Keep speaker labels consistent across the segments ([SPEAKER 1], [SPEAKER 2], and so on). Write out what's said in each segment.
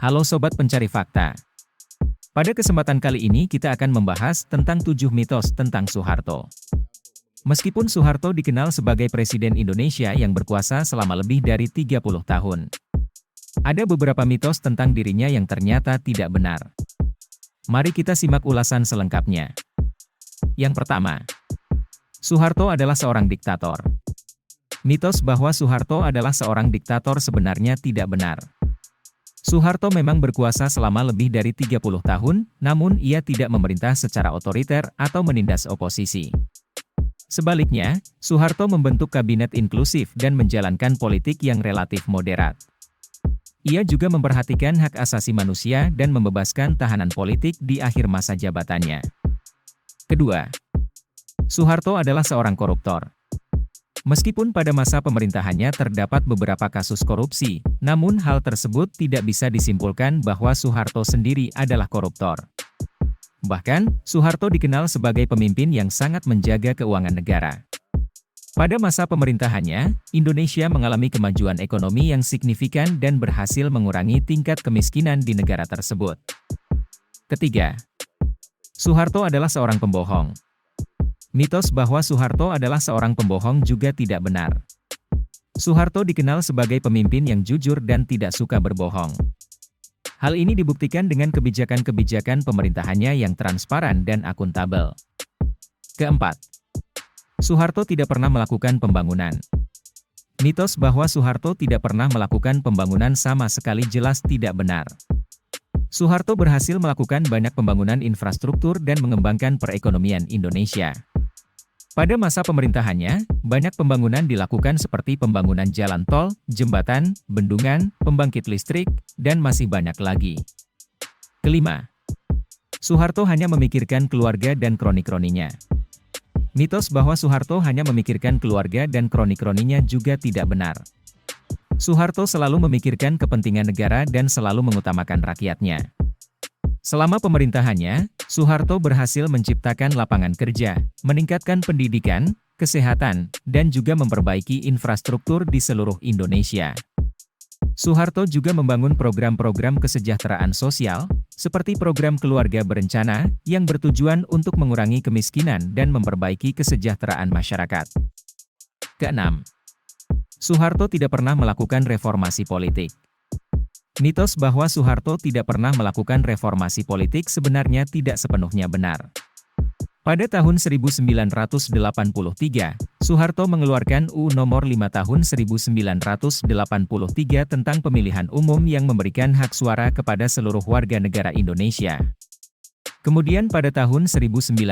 [SPEAKER 1] Halo Sobat Pencari Fakta. Pada kesempatan kali ini kita akan membahas tentang 7 mitos tentang Soeharto. Meskipun Soeharto dikenal sebagai Presiden Indonesia yang berkuasa selama lebih dari 30 tahun, ada beberapa mitos tentang dirinya yang ternyata tidak benar. Mari kita simak ulasan selengkapnya. Yang pertama, Soeharto adalah seorang diktator. Mitos bahwa Soeharto adalah seorang diktator sebenarnya tidak benar. Soeharto memang berkuasa selama lebih dari 30 tahun, namun ia tidak memerintah secara otoriter atau menindas oposisi. Sebaliknya, Soeharto membentuk kabinet inklusif dan menjalankan politik yang relatif moderat. Ia juga memperhatikan hak asasi manusia dan membebaskan tahanan politik di akhir masa jabatannya. Kedua, Soeharto adalah seorang koruptor. Meskipun pada masa pemerintahannya terdapat beberapa kasus korupsi, namun hal tersebut tidak bisa disimpulkan bahwa Soeharto sendiri adalah koruptor. Bahkan, Soeharto dikenal sebagai pemimpin yang sangat menjaga keuangan negara. Pada masa pemerintahannya, Indonesia mengalami kemajuan ekonomi yang signifikan dan berhasil mengurangi tingkat kemiskinan di negara tersebut. Ketiga, Soeharto adalah seorang pembohong. Mitos bahwa Soeharto adalah seorang pembohong juga tidak benar. Soeharto dikenal sebagai pemimpin yang jujur dan tidak suka berbohong. Hal ini dibuktikan dengan kebijakan-kebijakan pemerintahannya yang transparan dan akuntabel. Keempat, Soeharto tidak pernah melakukan pembangunan. Mitos bahwa Soeharto tidak pernah melakukan pembangunan sama sekali jelas tidak benar. Soeharto berhasil melakukan banyak pembangunan infrastruktur dan mengembangkan perekonomian Indonesia. Pada masa pemerintahannya, banyak pembangunan dilakukan seperti pembangunan jalan tol, jembatan, bendungan, pembangkit listrik, dan masih banyak lagi. Kelima, Soeharto hanya memikirkan keluarga dan kroni-kroninya. Mitos bahwa Soeharto hanya memikirkan keluarga dan kroni-kroninya juga tidak benar. Soeharto selalu memikirkan kepentingan negara dan selalu mengutamakan rakyatnya. Selama pemerintahannya, Soeharto berhasil menciptakan lapangan kerja, meningkatkan pendidikan, kesehatan, dan juga memperbaiki infrastruktur di seluruh Indonesia. Soeharto juga membangun program-program kesejahteraan sosial, seperti program keluarga berencana, yang bertujuan untuk mengurangi kemiskinan dan memperbaiki kesejahteraan masyarakat. Keenam, Soeharto tidak pernah melakukan reformasi politik. Mitos bahwa Soeharto tidak pernah melakukan reformasi politik sebenarnya tidak sepenuhnya benar. Pada tahun 1983, Soeharto mengeluarkan UU Nomor 5 Tahun 1983 tentang pemilihan umum yang memberikan hak suara kepada seluruh warga negara Indonesia. Kemudian pada tahun 1999,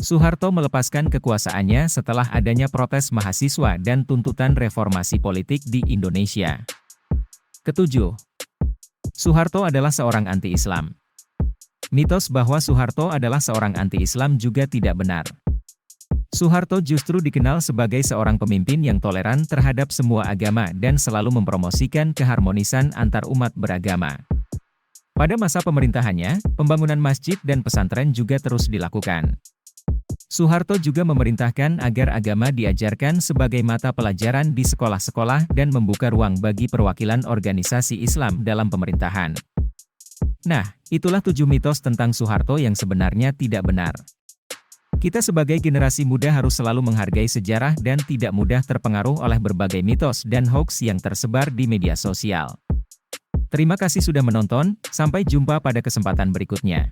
[SPEAKER 1] Soeharto melepaskan kekuasaannya setelah adanya protes mahasiswa dan tuntutan reformasi politik di Indonesia. Ketujuh, Soeharto adalah seorang anti-Islam. Mitos bahwa Soeharto adalah seorang anti-Islam juga tidak benar. Soeharto justru dikenal sebagai seorang pemimpin yang toleran terhadap semua agama dan selalu mempromosikan keharmonisan antar umat beragama. Pada masa pemerintahannya, pembangunan masjid dan pesantren juga terus dilakukan. Soeharto juga memerintahkan agar agama diajarkan sebagai mata pelajaran di sekolah-sekolah dan membuka ruang bagi perwakilan organisasi Islam dalam pemerintahan. Nah, itulah 7 mitos tentang Soeharto yang sebenarnya tidak benar. Kita sebagai generasi muda harus selalu menghargai sejarah dan tidak mudah terpengaruh oleh berbagai mitos dan hoaks yang tersebar di media sosial. Terima kasih sudah menonton, sampai jumpa pada kesempatan berikutnya.